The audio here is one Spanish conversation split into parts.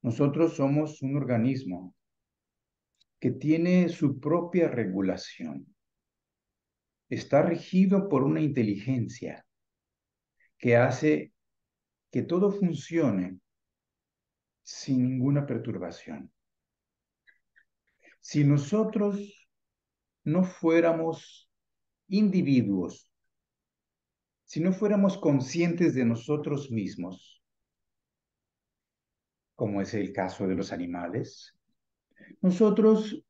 Nosotros somos un organismo que tiene su propia regulación. Está regido por una inteligencia que hace que todo funcione sin ninguna perturbación. Si nosotros no fuéramos individuos, si no fuéramos conscientes de nosotros mismos, como es el caso de los animales, nosotros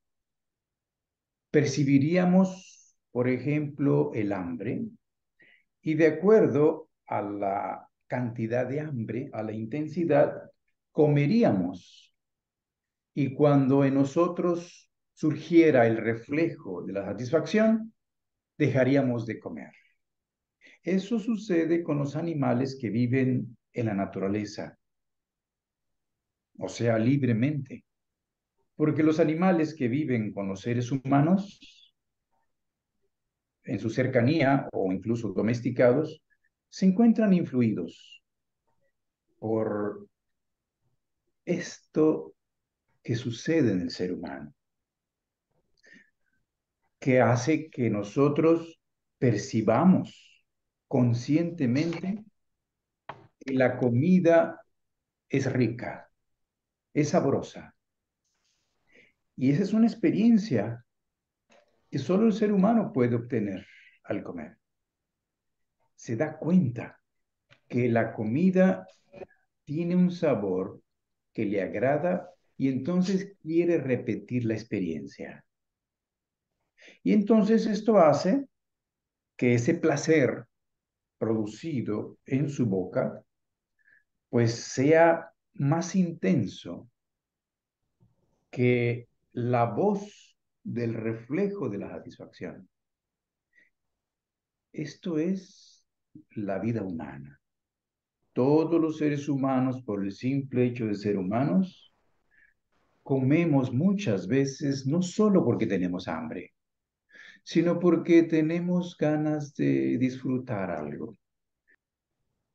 percibiríamos, por ejemplo, el hambre y de acuerdo a la cantidad de hambre, a la intensidad, comeríamos. Y cuando en nosotros surgiera el reflejo de la satisfacción, dejaríamos de comer. Eso sucede con los animales que viven en la naturaleza, o sea, libremente. Porque los animales que viven con los seres humanos, en su cercanía o incluso domesticados, se encuentran influidos por esto que sucede en el ser humano, que hace que nosotros percibamos conscientemente que la comida es rica, es sabrosa. Y esa es una experiencia que solo el ser humano puede obtener al comer. Se da cuenta que la comida tiene un sabor que le agrada y entonces quiere repetir la experiencia. Y entonces esto hace que ese placer producido en su boca pues sea más intenso que la voz del reflejo de la satisfacción. Esto es la vida humana. Todos los seres humanos, por el simple hecho de ser humanos, comemos muchas veces no solo porque tenemos hambre, sino porque tenemos ganas de disfrutar algo.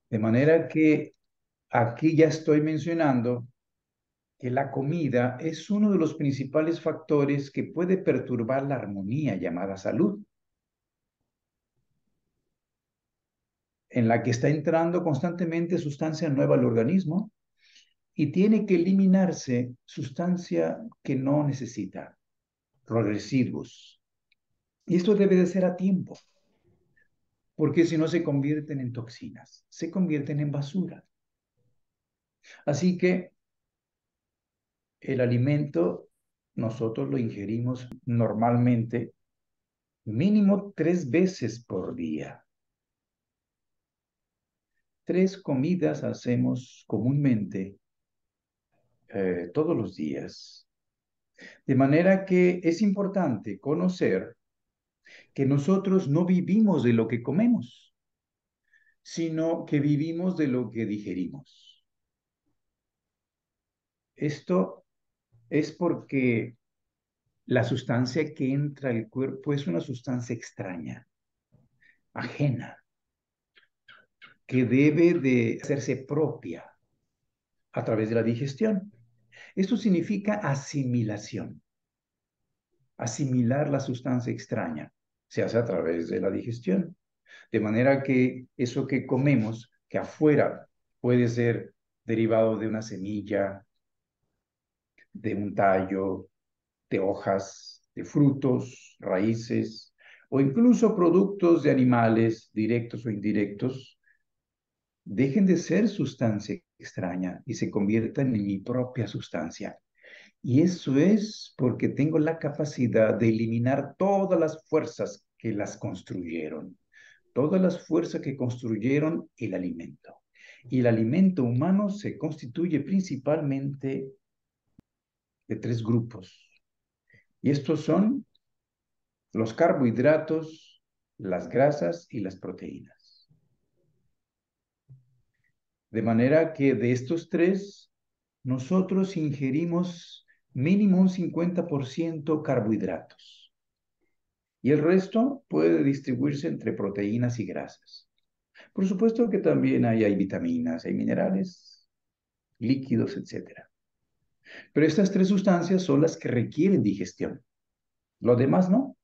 De manera que aquí ya estoy mencionando que la comida es uno de los principales factores que puede perturbar la armonía llamada salud, en la que está entrando constantemente sustancia nueva al organismo y tiene que eliminarse sustancia que no necesita, los residuos. Y esto debe de ser a tiempo, porque si no se convierten en toxinas, se convierten en basura. Así que el alimento nosotros lo ingerimos normalmente mínimo 3 veces por día. 3 comidas hacemos comúnmente todos los días. De manera que es importante conocer que nosotros no vivimos de lo que comemos, sino que vivimos de lo que digerimos. Esto es porque la sustancia que entra al cuerpo es una sustancia extraña, ajena, que debe de hacerse propia a través de la digestión. Esto significa asimilación. Asimilar la sustancia extraña se hace a través de la digestión. De manera que eso que comemos, que afuera puede ser derivado de una semilla, de un tallo, de hojas, de frutos, raíces, o incluso productos de animales, directos o indirectos, dejen de ser sustancia extraña y se conviertan en mi propia sustancia. Y eso es porque tengo la capacidad de eliminar todas las fuerzas que las construyeron, todas las fuerzas que construyeron el alimento. Y el alimento humano se constituye principalmente de 3 grupos. Y estos son los carbohidratos, las grasas y las proteínas. De manera que de estos tres, nosotros ingerimos mínimo un 50% carbohidratos. Y el resto puede distribuirse entre proteínas y grasas. Por supuesto que también hay vitaminas, hay minerales, líquidos, etcétera. Pero estas tres sustancias son las que requieren digestión. Lo demás no.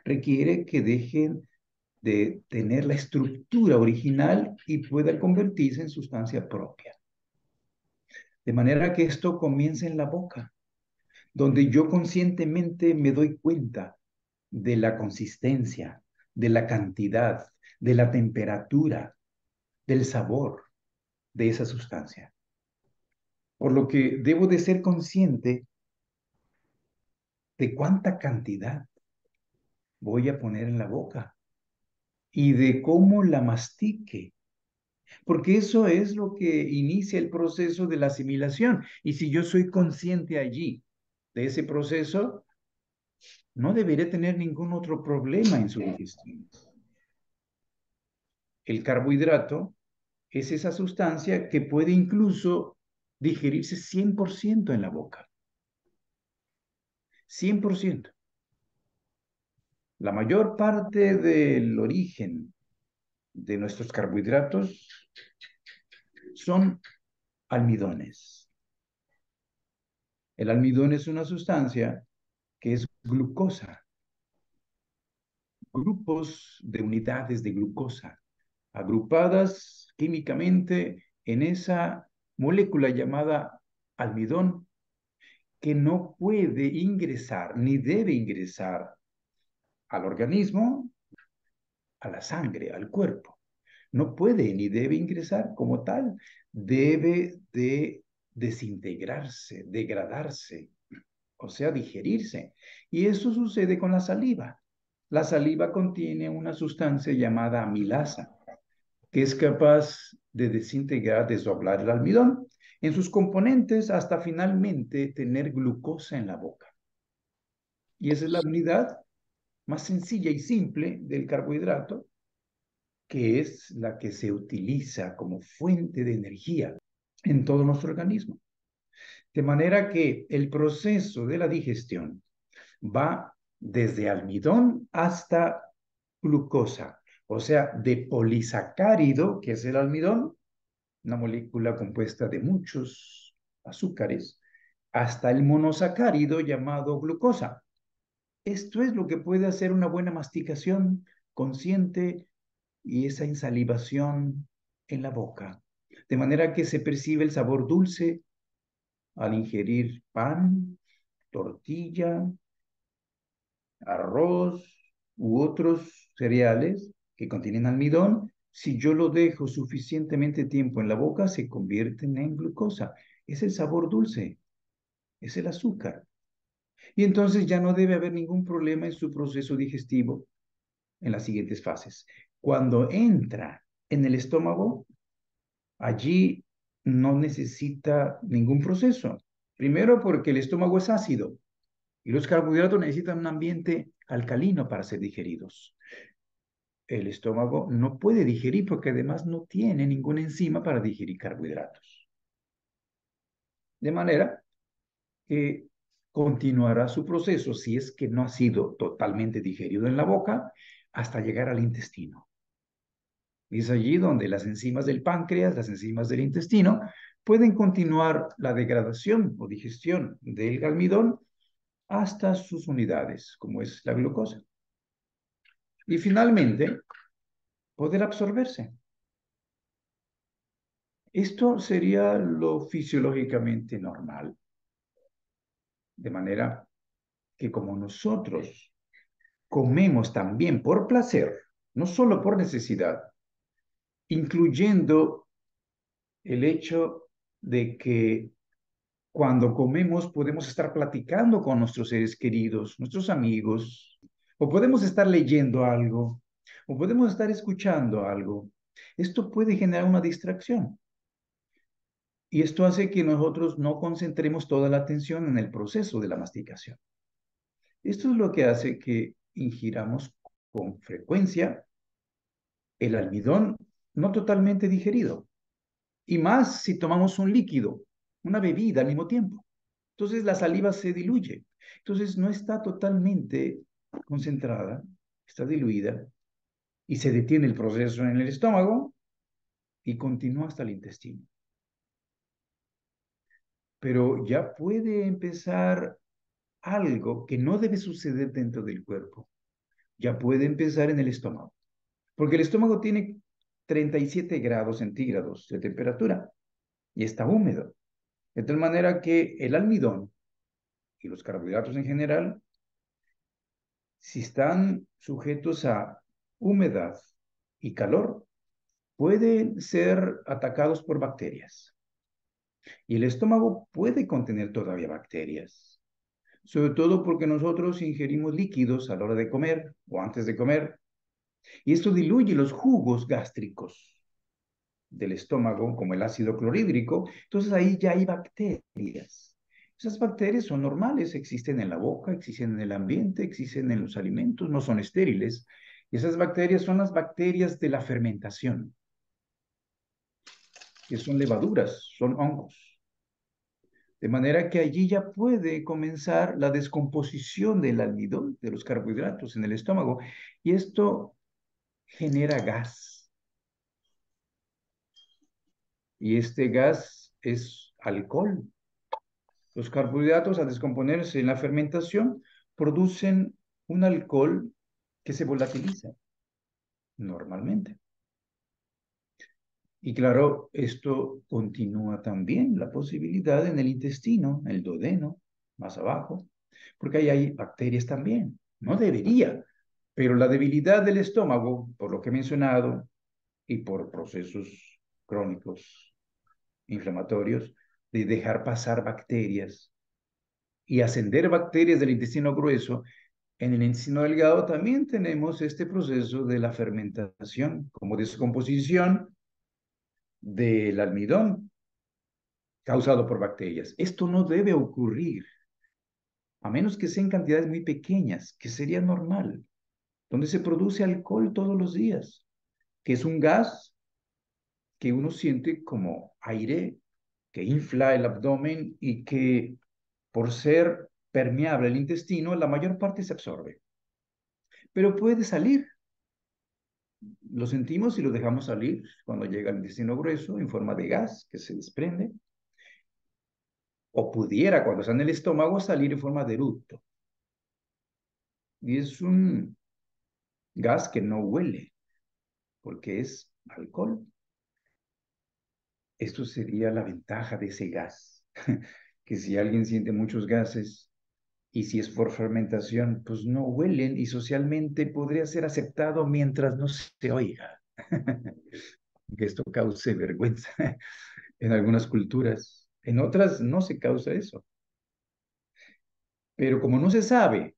Requiere que dejen de tener la estructura original y puedan convertirse en sustancia propia. De manera que esto comienza en la boca, donde yo conscientemente me doy cuenta de la consistencia, de la cantidad, de la temperatura, del sabor de esa sustancia. Por lo que debo de ser consciente de cuánta cantidad voy a poner en la boca y de cómo la mastique, porque eso es lo que inicia el proceso de la asimilación. Y si yo soy consciente allí de ese proceso, no deberé tener ningún otro problema en su digestión. El carbohidrato es esa sustancia que puede incluso digerirse 100% en la boca. 100%. La mayor parte del origen de nuestros carbohidratos son almidones. El almidón es una sustancia que es glucosa, grupos de unidades de glucosa, agrupadas químicamente en esa molécula llamada almidón, que no puede ingresar ni debe ingresar al organismo, a la sangre, al cuerpo. No puede ni debe ingresar como tal, debe de desintegrarse, degradarse, o sea, digerirse. Y eso sucede con la saliva. La saliva contiene una sustancia llamada amilasa, que es capaz de desintegrar, desdoblar el almidón en sus componentes hasta finalmente tener glucosa en la boca. Y esa es la unidad más sencilla y simple del carbohidrato, que es la que se utiliza como fuente de energía en todo nuestro organismo. De manera que el proceso de la digestión va desde almidón hasta glucosa, o sea, de polisacárido, que es el almidón, una molécula compuesta de muchos azúcares, hasta el monosacárido llamado glucosa. Esto es lo que puede hacer una buena masticación consciente y esa insalivación en la boca, de manera que se percibe el sabor dulce al ingerir pan, tortilla, arroz u otros cereales que contienen almidón. Si yo lo dejo suficientemente tiempo en la boca, se convierten en glucosa. Es el sabor dulce, es el azúcar. Y entonces ya no debe haber ningún problema en su proceso digestivo en las siguientes fases. Cuando entra en el estómago, allí no necesita ningún proceso. Primero porque el estómago es ácido y los carbohidratos necesitan un ambiente alcalino para ser digeridos. El estómago no puede digerir porque además no tiene ninguna enzima para digerir carbohidratos. De manera que continuará su proceso si es que no ha sido totalmente digerido en la boca hasta llegar al intestino. Y es allí donde las enzimas del páncreas, las enzimas del intestino, pueden continuar la degradación o digestión del almidón hasta sus unidades, como es la glucosa. Y finalmente, poder absorberse. Esto sería lo fisiológicamente normal. De manera que como nosotros comemos también por placer, no solo por necesidad, incluyendo el hecho de que cuando comemos podemos estar platicando con nuestros seres queridos, nuestros amigos, o podemos estar leyendo algo, o podemos estar escuchando algo. Esto puede generar una distracción. Y esto hace que nosotros no concentremos toda la atención en el proceso de la masticación. Esto es lo que hace que ingiramos con frecuencia el almidón no totalmente digerido. Y más si tomamos un líquido, una bebida al mismo tiempo. Entonces la saliva se diluye. Entonces no está totalmente concentrada, está diluida y se detiene el proceso en el estómago y continúa hasta el intestino. pero ya puede empezar algo que no debe suceder dentro del cuerpo. Ya puede empezar en el estómago, porque el estómago tiene 37 grados centígrados de temperatura y está húmedo. De tal manera que el almidón y los carbohidratos en general, si están sujetos a humedad y calor, pueden ser atacados por bacterias. Y el estómago puede contener todavía bacterias, sobre todo porque nosotros ingerimos líquidos a la hora de comer o antes de comer, y esto diluye los jugos gástricos del estómago, como el ácido clorhídrico. Entonces ahí ya hay bacterias. Esas bacterias son normales, existen en la boca, existen en el ambiente, existen en los alimentos, no son estériles. Y esas bacterias son las bacterias de la fermentación, que son levaduras, son hongos. De manera que allí ya puede comenzar la descomposición del almidón, de los carbohidratos en el estómago, y esto genera gas. Y este gas es alcohol. Los carbohidratos, al descomponerse en la fermentación, producen un alcohol que se volatiliza normalmente. Y claro, esto continúa también la posibilidad en el intestino, el duodeno, más abajo, porque ahí hay bacterias también. No debería, pero la debilidad del estómago, por lo que he mencionado, y por procesos crónicos inflamatorios, de dejar pasar bacterias y ascender bacterias del intestino grueso, en el intestino delgado también tenemos este proceso de la fermentación, como descomposición del almidón causado por bacterias. Esto no debe ocurrir, a menos que sean cantidades muy pequeñas, que sería normal, donde se produce alcohol todos los días, que es un gas que uno siente como aire, que infla el abdomen y que por ser permeable el intestino, la mayor parte se absorbe. Pero puede salir, lo sentimos y lo dejamos salir cuando llega al intestino grueso en forma de gas que se desprende, o pudiera, cuando está en el estómago, salir en forma de eructo. Y es un gas que no huele, porque es alcohol. Esto sería la ventaja de ese gas, que si alguien siente muchos gases y si es por fermentación, pues no huelen y socialmente podría ser aceptado mientras no se oiga. Que esto cause vergüenza en algunas culturas. En otras no se causa eso. Pero como no se sabe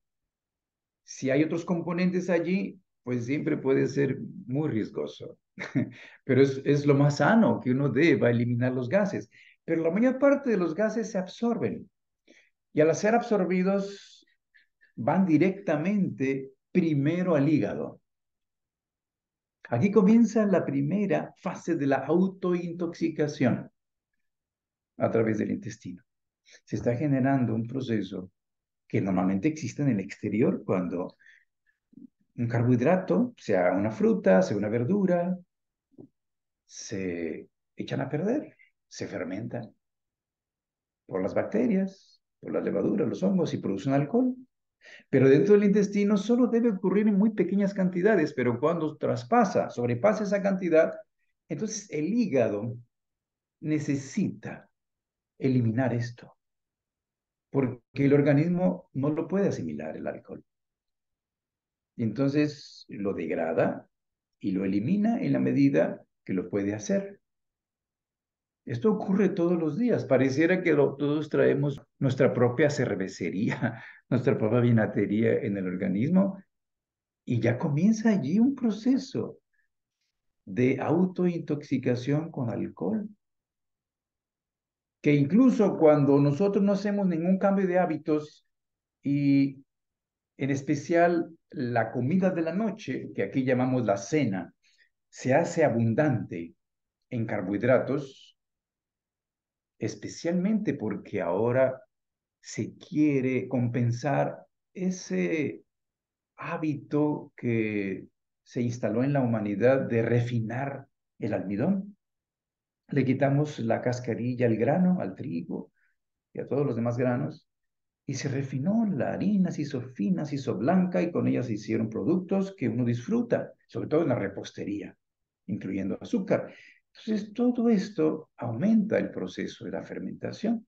si hay otros componentes allí, pues siempre puede ser muy riesgoso. Pero es lo más sano que uno deba eliminar los gases. Pero la mayor parte de los gases se absorben y al ser absorbidos van directamente primero al hígado. Aquí comienza la primera fase de la autointoxicación a través del intestino. Se está generando un proceso que normalmente existe en el exterior cuando un carbohidrato, sea una fruta, sea una verdura, se echan a perder, se fermentan por las bacterias, por las levaduras, los hongos y producen alcohol. Pero dentro del intestino solo debe ocurrir en muy pequeñas cantidades, pero cuando traspasa, sobrepasa esa cantidad, entonces el hígado necesita eliminar esto, porque el organismo no lo puede asimilar el alcohol. Y entonces lo degrada y lo elimina en la medida que lo puede hacer. Esto ocurre todos los días. Pareciera que todos traemos nuestra propia cervecería, nuestra propia vinatería en el organismo y ya comienza allí un proceso de autointoxicación con alcohol, que incluso cuando nosotros no hacemos ningún cambio de hábitos y en especial la comida de la noche, que aquí llamamos la cena, se hace abundante en carbohidratos, especialmente porque ahora se quiere compensar ese hábito que se instaló en la humanidad de refinar el almidón. Le quitamos la cascarilla al grano, al trigo, y a todos los demás granos, y se refinó la harina, se hizo fina, se hizo blanca, y con ella se hicieron productos que uno disfruta, sobre todo en la repostería, incluyendo azúcar. Entonces, todo esto aumenta el proceso de la fermentación.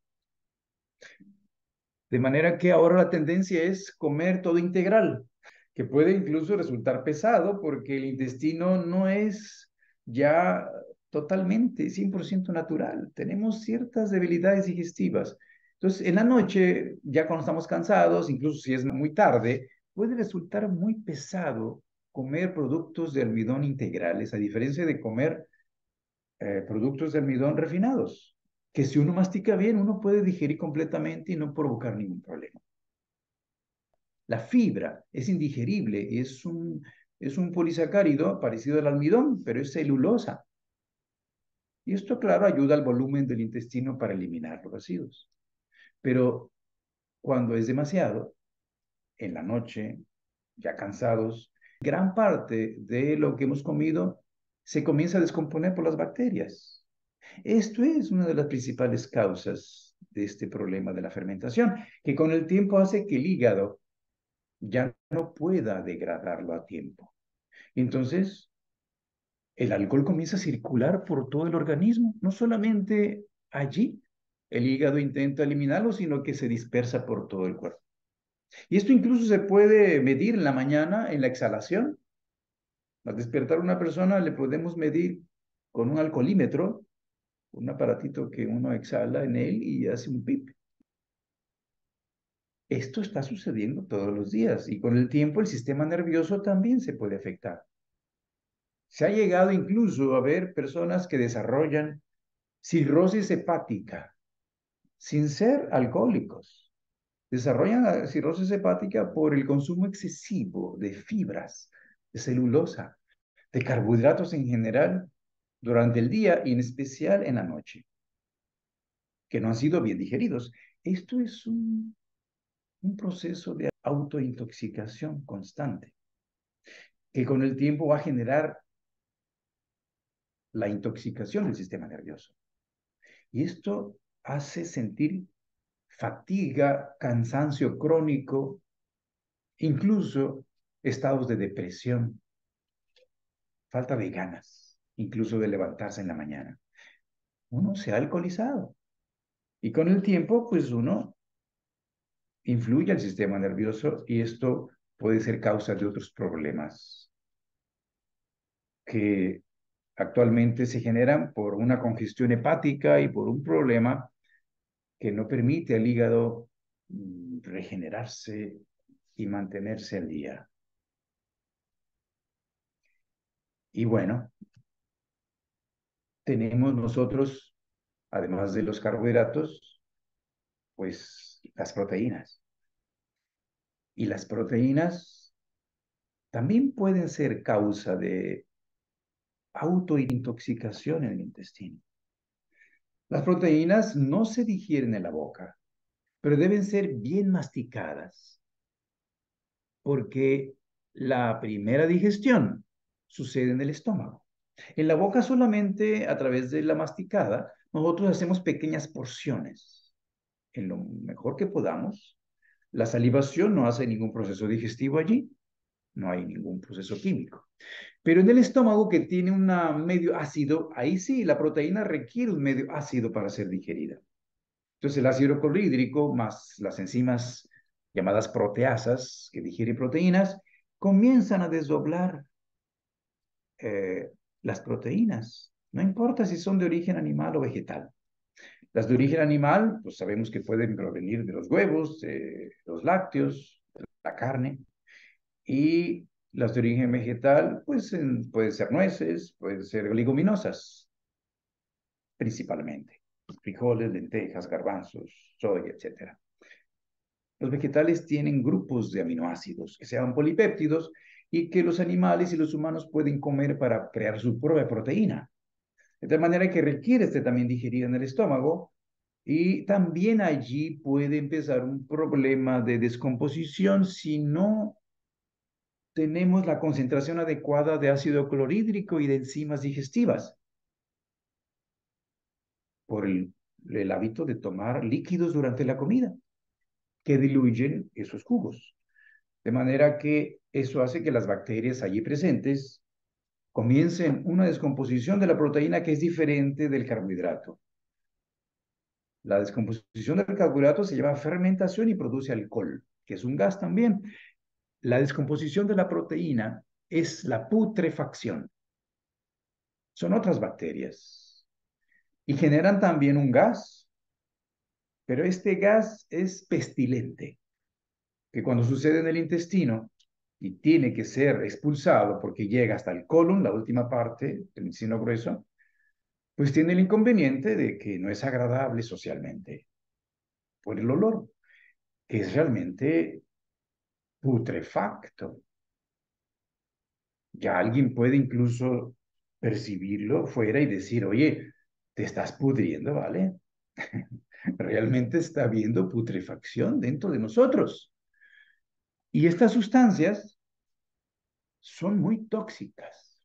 De manera que ahora la tendencia es comer todo integral, que puede incluso resultar pesado porque el intestino no es ya totalmente 100% natural. Tenemos ciertas debilidades digestivas. Entonces, en la noche, ya cuando estamos cansados, incluso si es muy tarde, puede resultar muy pesado comer productos de almidón integrales, a diferencia de comer productos de almidón refinados, que si uno mastica bien, uno puede digerir completamente y no provocar ningún problema. La fibra es indigerible, es un polisacárido parecido al almidón, pero es celulosa. Y esto, claro, ayuda al volumen del intestino para eliminar los residuos. Pero cuando es demasiado, en la noche, ya cansados, gran parte de lo que hemos comido se comienza a descomponer por las bacterias. Esto es una de las principales causas de este problema de la fermentación, que con el tiempo hace que el hígado ya no pueda degradarlo a tiempo. Entonces, el alcohol comienza a circular por todo el organismo, no solamente allí. El hígado intenta eliminarlo, sino que se dispersa por todo el cuerpo. Y esto incluso se puede medir en la mañana en la exhalación. Al despertar a una persona le podemos medir con un alcoholímetro, un aparatito que uno exhala en él y hace un pip. Esto está sucediendo todos los días y con el tiempo el sistema nervioso también se puede afectar. Se ha llegado incluso a ver personas que desarrollan cirrosis hepática sin ser alcohólicos. Desarrollan cirrosis hepática por el consumo excesivo de fibras, de celulosa, de carbohidratos en general durante el día y en especial en la noche, que no han sido bien digeridos. Esto es un proceso de autointoxicación constante, que con el tiempo va a generar la intoxicación del sistema nervioso. Y esto hace sentir fatiga, cansancio crónico, incluso estados de depresión, falta de ganas, incluso de levantarse en la mañana. Uno se ha alcoholizado y con el tiempo, pues uno influye al sistema nervioso y esto puede ser causa de otros problemas que actualmente se generan por una congestión hepática y por un problema que no permite al hígado regenerarse y mantenerse al día. Y bueno, tenemos nosotros, además de los carbohidratos, pues las proteínas. Y las proteínas también pueden ser causa de autointoxicación en el intestino. Las proteínas no se digieren en la boca, pero deben ser bien masticadas, porque la primera digestión sucede en el estómago. En la boca solamente a través de la masticada, nosotros hacemos pequeñas porciones, en lo mejor que podamos. La salivación no hace ningún proceso digestivo allí, no hay ningún proceso químico. Pero en el estómago, que tiene un medio ácido, ahí sí, la proteína requiere un medio ácido para ser digerida. Entonces, el ácido clorhídrico más las enzimas llamadas proteasas, que digieren proteínas, comienzan a desdoblar eh, las proteínas. No importa si son de origen animal o vegetal. Las de origen animal, pues sabemos que pueden provenir de los huevos, de los lácteos, de la carne. Y las de origen vegetal, pues pueden ser nueces, pueden ser leguminosas, principalmente. Frijoles, lentejas, garbanzos, soya, etcétera. Los vegetales tienen grupos de aminoácidos que se llaman polipéptidos y que los animales y los humanos pueden comer para crear su propia proteína. De tal manera que requiere este también digerir en el estómago y también allí puede empezar un problema de descomposición si no tenemos la concentración adecuada de ácido clorhídrico y de enzimas digestivas por el el hábito de tomar líquidos durante la comida, que diluyen esos jugos. De manera que eso hace que las bacterias allí presentes comiencen una descomposición de la proteína que es diferente del carbohidrato. La descomposición del carbohidrato se llama fermentación y produce alcohol, que es un gas también. La descomposición de la proteína es la putrefacción. Son otras bacterias y generan también un gas, pero este gas es pestilente, que cuando sucede en el intestino y tiene que ser expulsado porque llega hasta el colon, la última parte del intestino grueso, pues tiene el inconveniente de que no es agradable socialmente por el olor, que es realmente putrefacto. Ya alguien puede incluso percibirlo fuera y decir, oye, te estás pudriendo, ¿vale? Realmente está habiendo putrefacción dentro de nosotros. Y estas sustancias son muy tóxicas.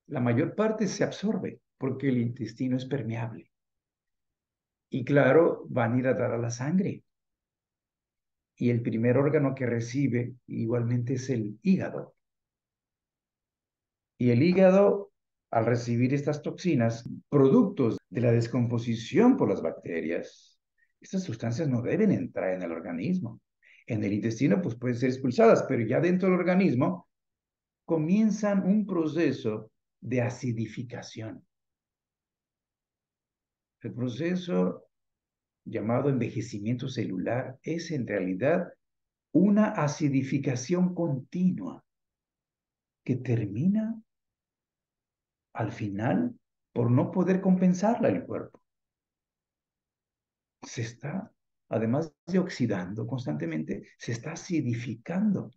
La mayor parte se absorbe porque el intestino es permeable. Y claro, van a ir a dar a la sangre. Y el primer órgano que recibe igualmente es el hígado. Y el hígado, al recibir estas toxinas, productos de la descomposición por las bacterias, estas sustancias no deben entrar en el organismo. En el intestino, pues pueden ser expulsadas, pero ya dentro del organismo comienzan un proceso de acidificación. El proceso llamado envejecimiento celular es en realidad una acidificación continua que termina al final por no poder compensarla el cuerpo. Se está, además de oxidando constantemente, se está acidificando.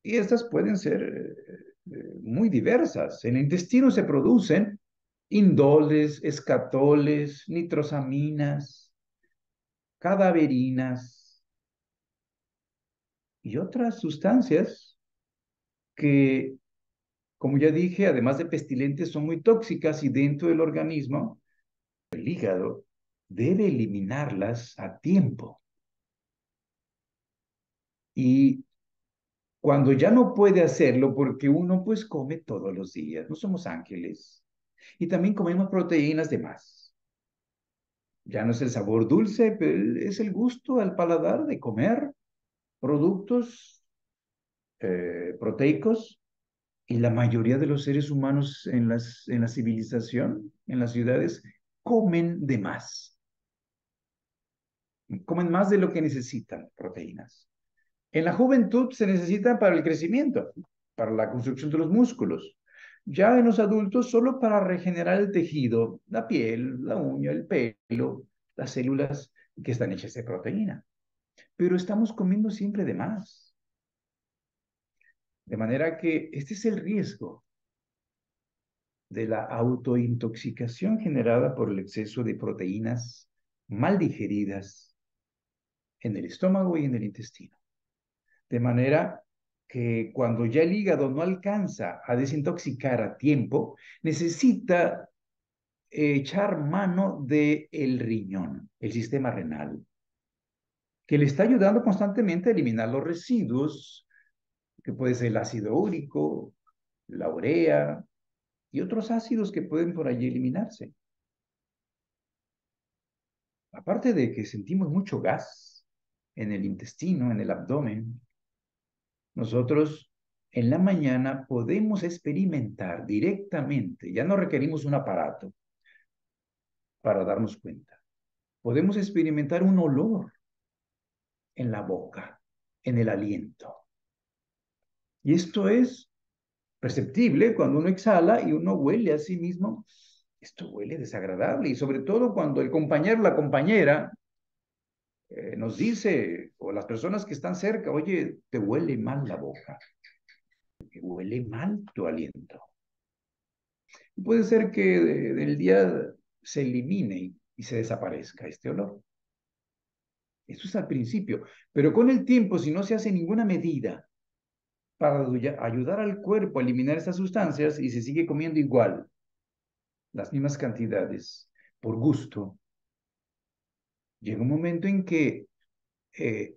Y estas pueden ser muy diversas. En el intestino se producen indoles, escatoles, nitrosaminas, cadaverinas y otras sustancias que, como ya dije, además de pestilentes, son muy tóxicas y dentro del organismo, el hígado debe eliminarlas a tiempo. Y cuando ya no puede hacerlo, porque uno pues come todos los días, no somos ángeles, y también comemos proteínas de más. Ya no es el sabor dulce, pero es el gusto al paladar de comer productos proteicos, y la mayoría de los seres humanos en la civilización, en las ciudades, comen de más. Comen más de lo que necesitan proteínas. En la juventud se necesitan para el crecimiento, para la construcción de los músculos. Ya en los adultos solo para regenerar el tejido, la piel, la uña, el pelo, las células que están hechas de proteína. Pero estamos comiendo siempre de más. De manera que este es el riesgo de la autointoxicación generada por el exceso de proteínas mal digeridas en el estómago y en el intestino. De manera que cuando ya el hígado no alcanza a desintoxicar a tiempo, necesita echar mano del riñón, el sistema renal, que le está ayudando constantemente a eliminar los residuos, que puede ser el ácido úrico, la urea y otros ácidos que pueden por allí eliminarse. Aparte de que sentimos mucho gas en el intestino, en el abdomen, nosotros en la mañana podemos experimentar directamente, ya no requerimos un aparato para darnos cuenta. Podemos experimentar un olor en la boca, en el aliento. Y esto es perceptible cuando uno exhala y uno huele a sí mismo. Esto huele desagradable y sobre todo cuando el compañero, la compañera nos dice, o las personas que están cerca, oye, te huele mal la boca, te huele mal tu aliento. Puede ser que del día se elimine y se desaparezca este olor. Eso es al principio, pero con el tiempo, si no se hace ninguna medida para ayudar al cuerpo a eliminar estas sustancias y se sigue comiendo igual, las mismas cantidades, por gusto, llega un momento en que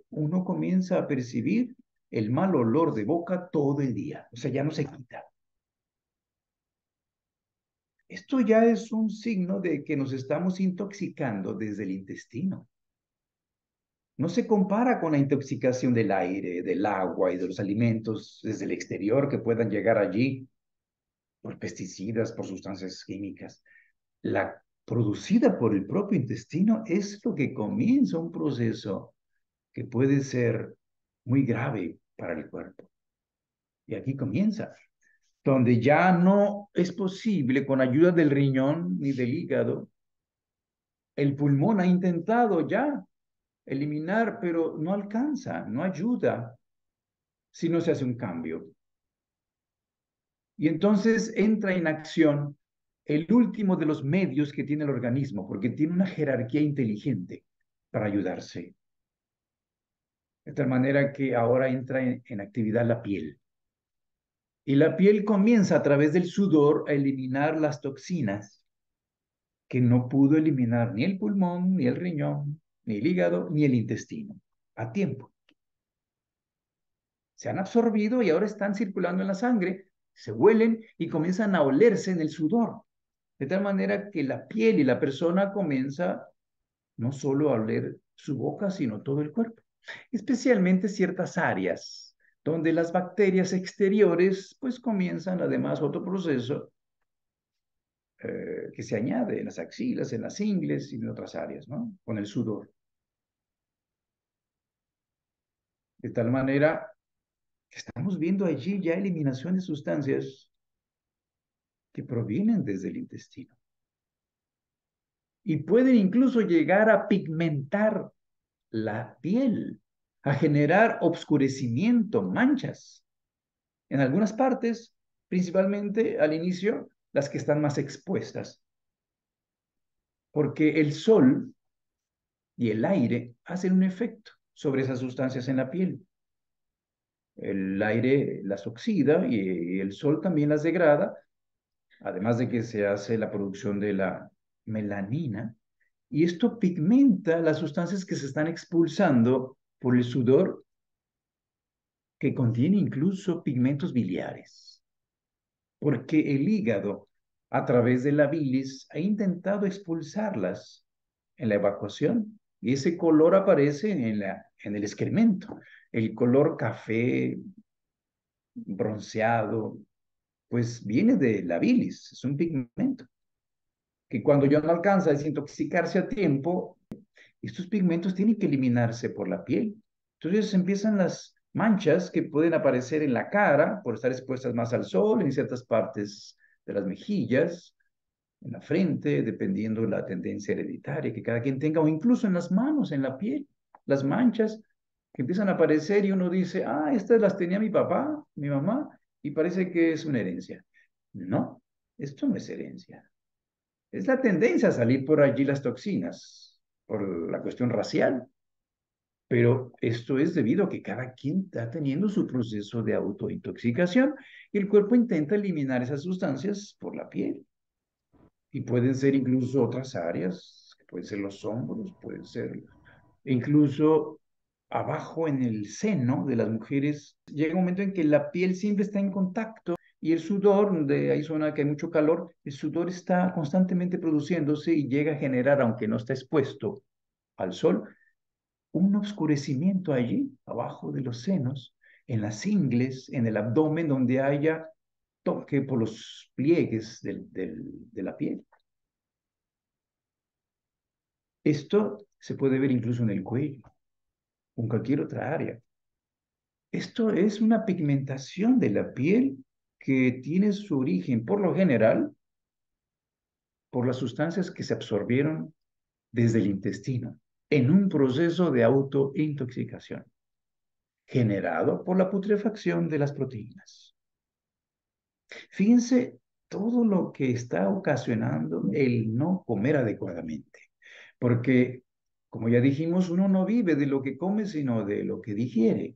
uno comienza a percibir el mal olor de boca todo el día. O sea, ya no se quita. Esto ya es un signo de que nos estamos intoxicando desde el intestino. No se compara con la intoxicación del aire, del agua y de los alimentos desde el exterior que puedan llegar allí por pesticidas, por sustancias químicas. La producida por el propio intestino es lo que comienza un proceso que puede ser muy grave para el cuerpo. Y aquí comienza, donde ya no es posible con ayuda del riñón ni del hígado. El pulmón ha intentado ya eliminar, pero no alcanza, no ayuda si no se hace un cambio. Y entonces entra en acción el último de los medios que tiene el organismo, porque tiene una jerarquía inteligente para ayudarse. De tal manera que ahora entra en actividad la piel. Y la piel comienza a través del sudor a eliminar las toxinas que no pudo eliminar ni el pulmón, ni el riñón, ni el hígado, ni el intestino a tiempo. Se han absorbido y ahora están circulando en la sangre, se huelen y comienzan a olerse en el sudor. De tal manera que la piel y la persona comienza no solo a oler su boca, sino todo el cuerpo. Especialmente ciertas áreas donde las bacterias exteriores pues comienzan además otro proceso que se añade en las axilas, en las ingles y en otras áreas, ¿no? Con el sudor. De tal manera que estamos viendo allí ya eliminación de sustancias que provienen desde el intestino. Y pueden incluso llegar a pigmentar la piel, a generar obscurecimiento, manchas. En algunas partes, principalmente al inicio, las que están más expuestas. Porque el sol y el aire hacen un efecto sobre esas sustancias en la piel. El aire las oxida y el sol también las degrada, además de que se hace la producción de la melanina, y esto pigmenta las sustancias que se están expulsando por el sudor, que contiene incluso pigmentos biliares, porque el hígado, a través de la bilis, ha intentado expulsarlas en la evacuación, y ese color aparece en el excremento, el color café, bronceado, pues viene de la bilis, es un pigmento, que cuando ya no alcanza a desintoxicarse a tiempo, estos pigmentos tienen que eliminarse por la piel. Entonces empiezan las manchas que pueden aparecer en la cara por estar expuestas más al sol, en ciertas partes de las mejillas, en la frente, dependiendo de la tendencia hereditaria que cada quien tenga, o incluso en las manos, en la piel, las manchas que empiezan a aparecer y uno dice, ah, estas las tenía mi papá, mi mamá, y parece que es una herencia. No, esto no es herencia. Es la tendencia a salir por allí las toxinas, por la cuestión racial, pero esto es debido a que cada quien está teniendo su proceso de autointoxicación y el cuerpo intenta eliminar esas sustancias por la piel. Y pueden ser incluso otras áreas, pueden ser los hombros, pueden ser incluso abajo en el seno de las mujeres. Llega un momento en que la piel siempre está en contacto y el sudor, donde hay zona que hay mucho calor, el sudor está constantemente produciéndose y llega a generar, aunque no está expuesto al sol, un oscurecimiento allí, abajo de los senos, en las ingles, en el abdomen, donde haya toque por los pliegues de la piel. Esto se puede ver incluso en el cuello o en cualquier otra área. Esto es una pigmentación de la piel que tiene su origen, por lo general, por las sustancias que se absorbieron desde el intestino en un proceso de autointoxicación generado por la putrefacción de las proteínas. Fíjense todo lo que está ocasionando el no comer adecuadamente, porque, como ya dijimos, uno no vive de lo que come, sino de lo que digiere.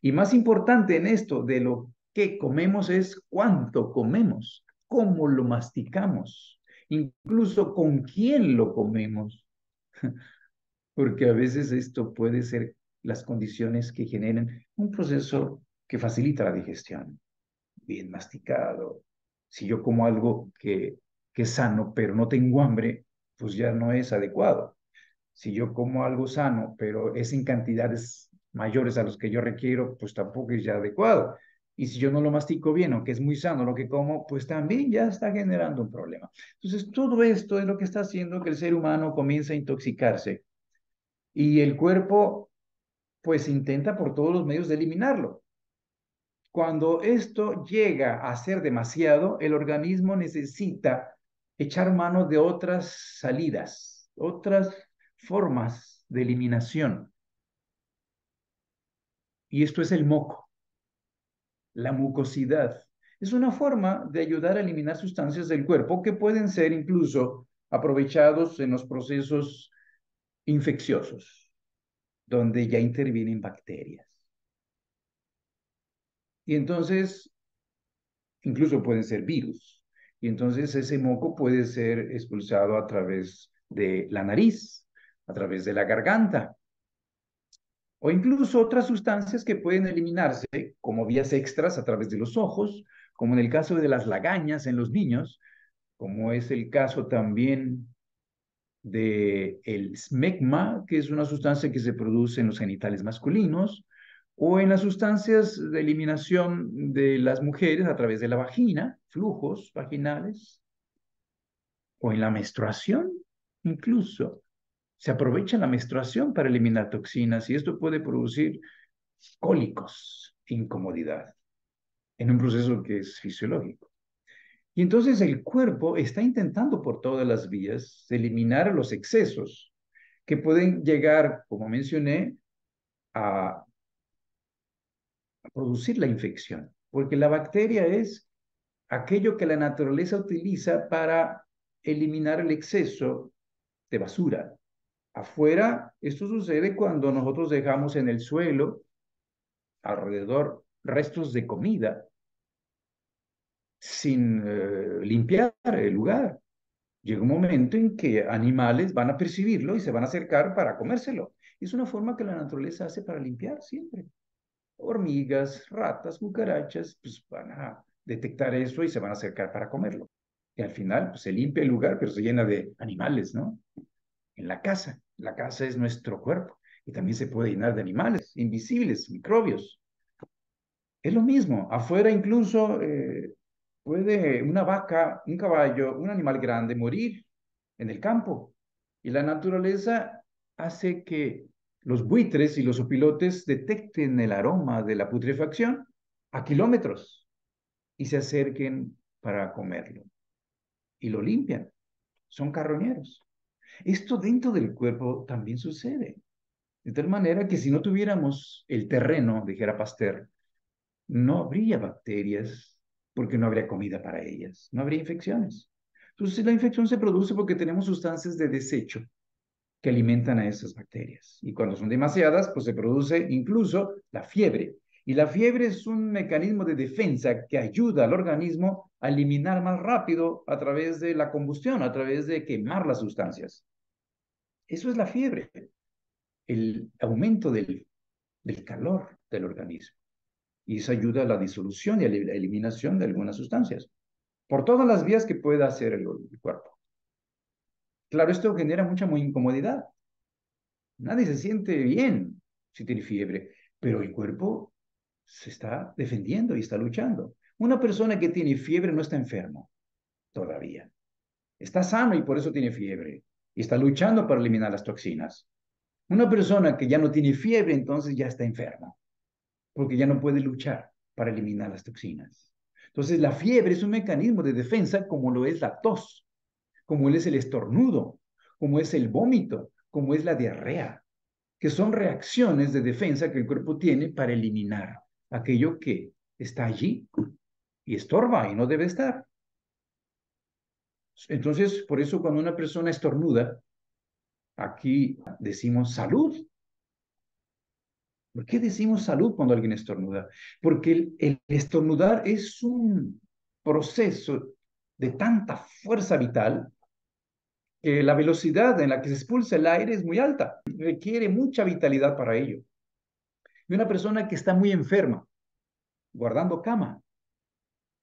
Y más importante en esto de lo que comemos es cuánto comemos, cómo lo masticamos. incluso con quién lo comemos, porque a veces esto puede ser las condiciones que generen un proceso que facilita la digestión, bien masticado. Si yo como algo que es sano, pero no tengo hambre, pues ya no es adecuado. Si yo como algo sano, pero es en cantidades mayores a los que yo requiero, pues tampoco es ya adecuado. Y si yo no lo mastico bien, aunque es muy sano lo que como, pues también ya está generando un problema. Entonces, todo esto es lo que está haciendo que el ser humano comience a intoxicarse. Y el cuerpo, pues intenta por todos los medios de eliminarlo. Cuando esto llega a ser demasiado, el organismo necesita echar mano de otras salidas, otras formas de eliminación. Y esto es el moco, la mucosidad. Es una forma de ayudar a eliminar sustancias del cuerpo que pueden ser incluso aprovechados en los procesos infecciosos, donde ya intervienen bacterias. Y entonces incluso pueden ser virus. Y entonces ese moco puede ser expulsado a través de la nariz, a través de la garganta, o incluso otras sustancias que pueden eliminarse como vías extras a través de los ojos, como en el caso de las lagañas en los niños, como es el caso también de el smegma, que es una sustancia que se produce en los genitales masculinos, o en las sustancias de eliminación de las mujeres a través de la vagina, flujos vaginales, o en la menstruación, incluso. Se aprovecha la menstruación para eliminar toxinas y esto puede producir cólicos, incomodidad, en un proceso que es fisiológico. Y entonces el cuerpo está intentando por todas las vías eliminar los excesos que pueden llegar, como mencioné, a producir la infección, porque la bacteria es aquello que la naturaleza utiliza para eliminar el exceso de basura. Afuera, esto sucede cuando nosotros dejamos en el suelo alrededor restos de comida sin limpiar el lugar. Llega un momento en que animales van a percibirlo y se van a acercar para comérselo. Es una forma que la naturaleza hace para limpiar siempre. Hormigas, ratas, cucarachas, pues van a detectar eso y se van a acercar para comerlo. Y al final, pues se limpia el lugar, pero se llena de animales, ¿no? En la casa es nuestro cuerpo y también se puede llenar de animales invisibles, microbios. Es lo mismo, afuera incluso puede una vaca, un caballo, un animal grande morir en el campo. Y la naturaleza hace que los buitres y los opilotes detecten el aroma de la putrefacción a kilómetros y se acerquen para comerlo. Y lo limpian. Son carroñeros. Esto dentro del cuerpo también sucede. De tal manera que si no tuviéramos el terreno, dijera Pasteur, no habría bacterias porque no habría comida para ellas, no habría infecciones. Entonces la infección se produce porque tenemos sustancias de desecho que alimentan a esas bacterias. Y cuando son demasiadas, pues se produce incluso la fiebre. Y la fiebre es un mecanismo de defensa que ayuda al organismo a eliminar más rápido a través de la combustión, a través de quemar las sustancias. Eso es la fiebre, el aumento del calor del organismo. Y eso ayuda a la disolución y a la eliminación de algunas sustancias, por todas las vías que pueda hacer el cuerpo. Claro, esto genera mucha muy incomodidad. Nadie se siente bien si tiene fiebre, pero el cuerpo se está defendiendo y está luchando. Una persona que tiene fiebre no está enfermo todavía. Está sano y por eso tiene fiebre. Y está luchando para eliminar las toxinas. Una persona que ya no tiene fiebre, entonces ya está enferma, porque ya no puede luchar para eliminar las toxinas. Entonces, la fiebre es un mecanismo de defensa como lo es la tos, como es el estornudo, como es el vómito, como es la diarrea, que son reacciones de defensa que el cuerpo tiene para eliminar aquello que está allí y estorba y no debe estar. Entonces, por eso cuando una persona estornuda, aquí decimos salud. ¿Por qué decimos salud cuando alguien estornuda? Porque el estornudar es un proceso de tanta fuerza vital que la velocidad en la que se expulsa el aire es muy alta, requiere mucha vitalidad para ello. Y una persona que está muy enferma, guardando cama,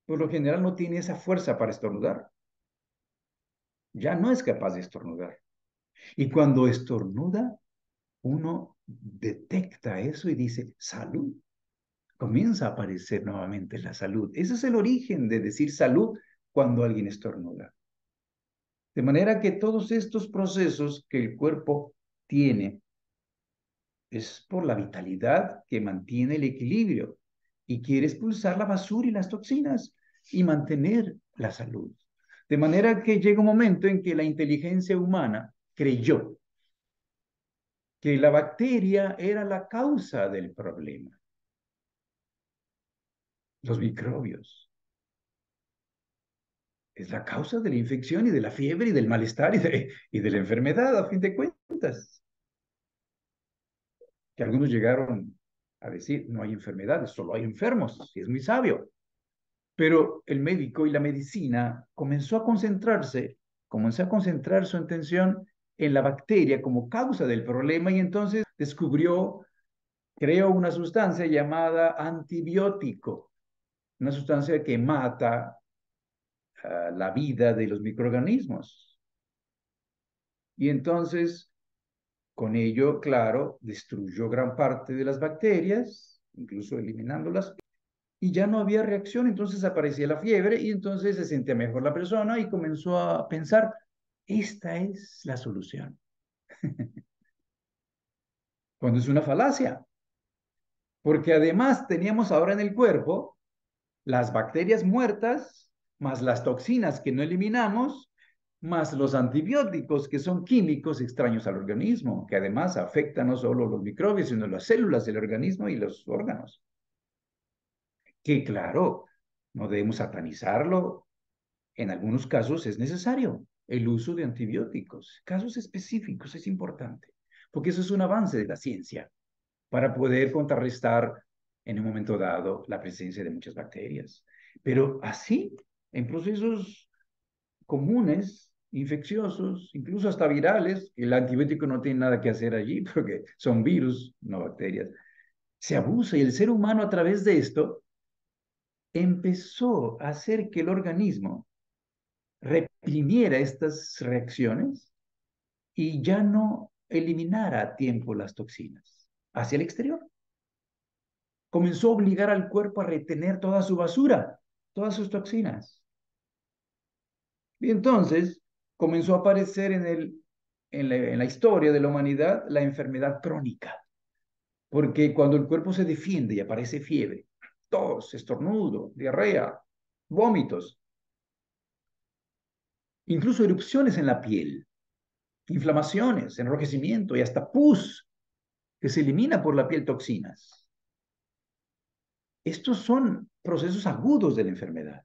por lo general no tiene esa fuerza para estornudar. Ya no es capaz de estornudar. Y cuando estornuda, uno detecta eso y dice, salud. Comienza a aparecer nuevamente la salud. Ese es el origen de decir salud cuando alguien estornuda. De manera que todos estos procesos que el cuerpo tiene es por la vitalidad que mantiene el equilibrio y quiere expulsar la basura y las toxinas y mantener la salud. De manera que llega un momento en que la inteligencia humana creyó que la bacteria era la causa del problema, los microbios. Es la causa de la infección y de la fiebre y del malestar y de la enfermedad, a fin de cuentas. Que algunos llegaron a decir, no hay enfermedades, solo hay enfermos, y es muy sabio. Pero el médico y la medicina comenzó a concentrar su atención en la bacteria como causa del problema y entonces creó una sustancia llamada antibiótico, una sustancia que mata la vida de los microorganismos. Y entonces, con ello, claro, destruyó gran parte de las bacterias, incluso eliminándolas, y ya no había reacción, entonces aparecía la fiebre y entonces se sentía mejor la persona y comenzó a pensar, esta es la solución, cuando es una falacia, porque además teníamos ahora en el cuerpo las bacterias muertas, más las toxinas que no eliminamos, más los antibióticos que son químicos extraños al organismo, que además afectan no solo los microbios, sino las células del organismo y los órganos. Que claro, no debemos satanizarlo. En algunos casos es necesario el uso de antibióticos. Casos específicos es importante, porque eso es un avance de la ciencia para poder contrarrestar en un momento dado la presencia de muchas bacterias. Pero así, en procesos comunes, infecciosos, incluso hasta virales, el antibiótico no tiene nada que hacer allí porque son virus, no bacterias, se abusa y el ser humano a través de esto empezó a hacer que el organismo reprimiera estas reacciones y ya no eliminara a tiempo las toxinas hacia el exterior. Comenzó a obligar al cuerpo a retener toda su basura, todas sus toxinas. Y entonces comenzó a aparecer en la historia de la humanidad la enfermedad crónica, porque cuando el cuerpo se defiende y aparece fiebre, tos, estornudo, diarrea, vómitos, incluso erupciones en la piel, inflamaciones, enrojecimiento y hasta pus, que se elimina por la piel toxinas. Estos son procesos agudos de la enfermedad.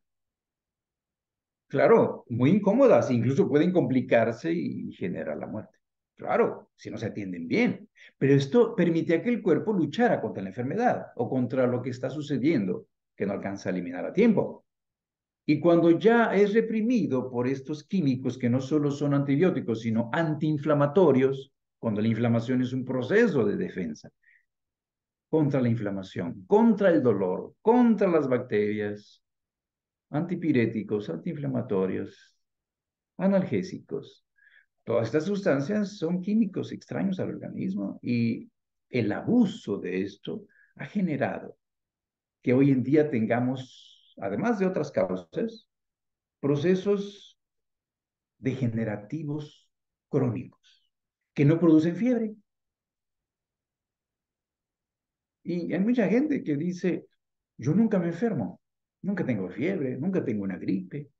Claro, muy incómodas, incluso pueden complicarse y generar la muerte. Claro, si no se atienden bien. Pero esto permitía que el cuerpo luchara contra la enfermedad o contra lo que está sucediendo, que no alcanza a eliminar a tiempo. Y cuando ya es reprimido por estos químicos que no solo son antibióticos, sino antiinflamatorios, cuando la inflamación es un proceso de defensa contra la inflamación, contra el dolor, contra las bacterias, antipiréticos, antiinflamatorios, analgésicos. Todas estas sustancias son químicos extraños al organismo y el abuso de esto ha generado que hoy en día tengamos, además de otras causas, procesos degenerativos crónicos que no producen fiebre. Y hay mucha gente que dice, yo nunca me enfermo, nunca tengo fiebre, nunca tengo una gripe.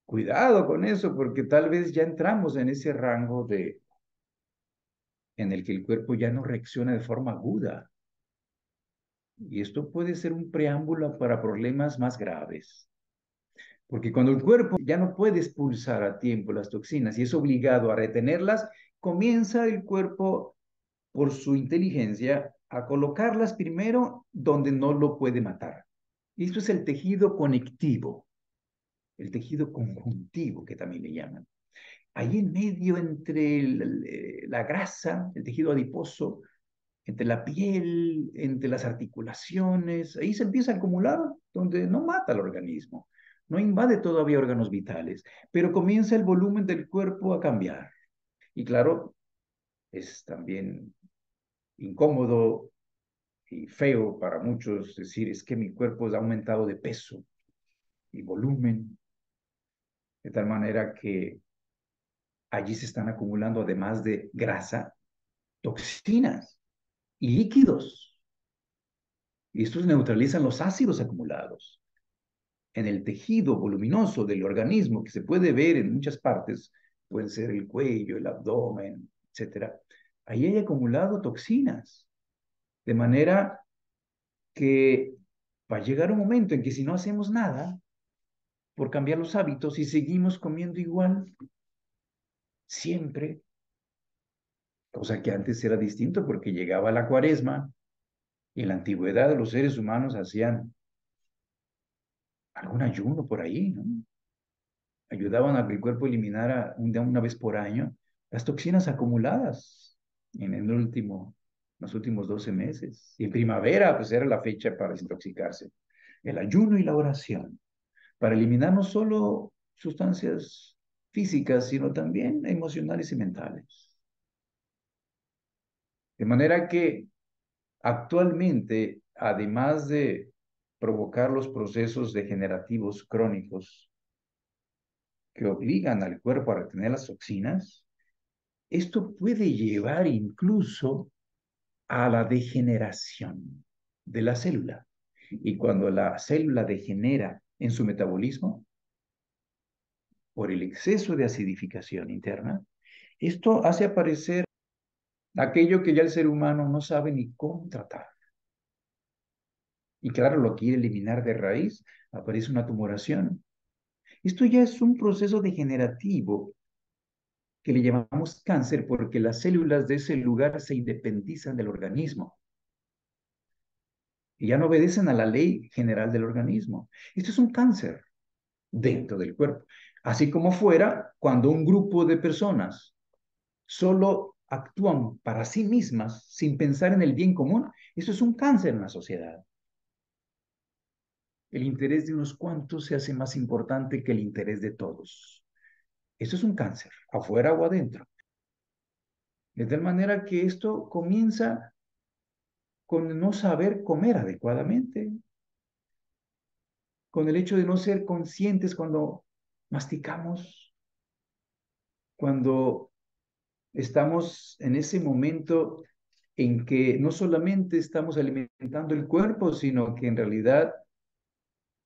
Cuidado con eso, porque tal vez ya entramos en ese rango en el que el cuerpo ya no reacciona de forma aguda. Y esto puede ser un preámbulo para problemas más graves. Porque cuando el cuerpo ya no puede expulsar a tiempo las toxinas y es obligado a retenerlas, comienza el cuerpo, por su inteligencia, a colocarlas primero donde no lo puede matar. Y esto es el tejido conectivo, el tejido conjuntivo que también le llaman. ahí en medio entre la grasa, el tejido adiposo, entre la piel, entre las articulaciones, ahí se empieza a acumular, donde no mata al organismo, no invade todavía órganos vitales, pero comienza el volumen del cuerpo a cambiar. Y claro, es también incómodo y feo para muchos decir, es que mi cuerpo ha aumentado de peso y volumen, de tal manera que allí se están acumulando, además de grasa, toxinas y líquidos. Y estos neutralizan los ácidos acumulados en el tejido voluminoso del organismo, que se puede ver en muchas partes, pueden ser el cuello, el abdomen, etcétera. Ahí hay acumulado toxinas, de manera que va a llegar un momento en que si no hacemos nada por cambiar los hábitos y seguimos comiendo igual siempre, cosa que antes era distinto porque llegaba la cuaresma y en la antigüedad los seres humanos hacían algún ayuno por ahí, ¿no? Ayudaban a que el cuerpo eliminara una vez por año las toxinas acumuladas los últimos 12 meses. Y en primavera, pues era la fecha para desintoxicarse. El ayuno y la oración, para eliminar no solo sustancias físicas, sino también emocionales y mentales. De manera que actualmente, además de provocar los procesos degenerativos crónicos que obligan al cuerpo a retener las toxinas, esto puede llevar incluso a la degeneración de la célula. Y cuando la célula degenera en su metabolismo por el exceso de acidificación interna, esto hace aparecer aquello que ya el ser humano no sabe ni cómo tratar. Y claro, lo quiere eliminar de raíz, aparece una tumoración. Esto ya es un proceso degenerativo que le llamamos cáncer porque las células de ese lugar se independizan del organismo y ya no obedecen a la ley general del organismo. Esto es un cáncer dentro del cuerpo. Así como fuera cuando un grupo de personas solo actúan para sí mismas sin pensar en el bien común, eso es un cáncer en la sociedad. El interés de unos cuantos se hace más importante que el interés de todos. Eso es un cáncer, afuera o adentro. De tal manera que esto comienza con no saber comer adecuadamente, con el hecho de no ser conscientes cuando masticamos, cuando estamos en ese momento en que no solamente estamos alimentando el cuerpo, sino que en realidad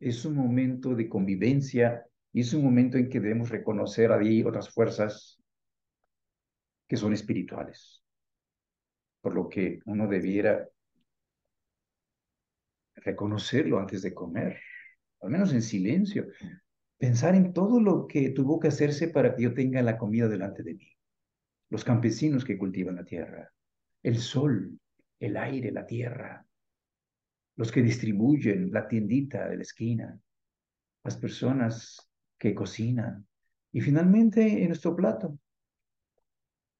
es un momento de convivencia y es un momento en que debemos reconocer ahí otras fuerzas que son espirituales, por lo que uno debiera reconocerlo antes de comer, al menos en silencio, pensar en todo lo que tuvo que hacerse para que yo tenga la comida delante de mí, los campesinos que cultivan la tierra, el sol, el aire, la tierra, los que distribuyen la tiendita de la esquina, las personas que cocinan y finalmente en nuestro plato,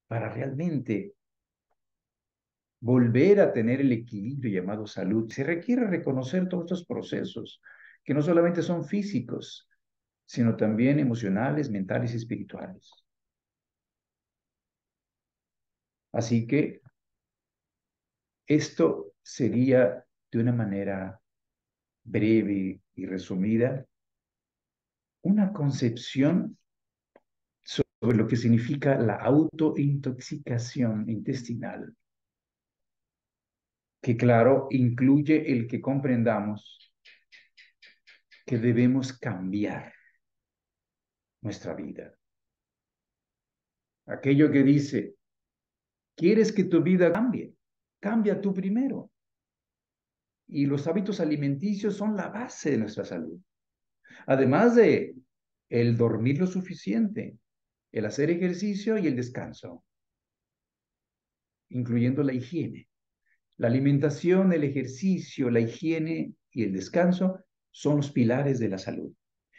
para realmente volver a tener el equilibrio llamado salud, se requiere reconocer todos estos procesos que no solamente son físicos, sino también emocionales, mentales y espirituales. Así que esto sería de una manera breve y resumida una concepción sobre lo que significa la autointoxicación intestinal, que claro, incluye el que comprendamos que debemos cambiar nuestra vida. Aquello que dice, ¿quieres que tu vida cambie? Cambia tú primero. Y los hábitos alimenticios son la base de nuestra salud. Además de el dormir lo suficiente, el hacer ejercicio y el descanso, incluyendo la higiene. La alimentación, el ejercicio, la higiene y el descanso son los pilares de la salud.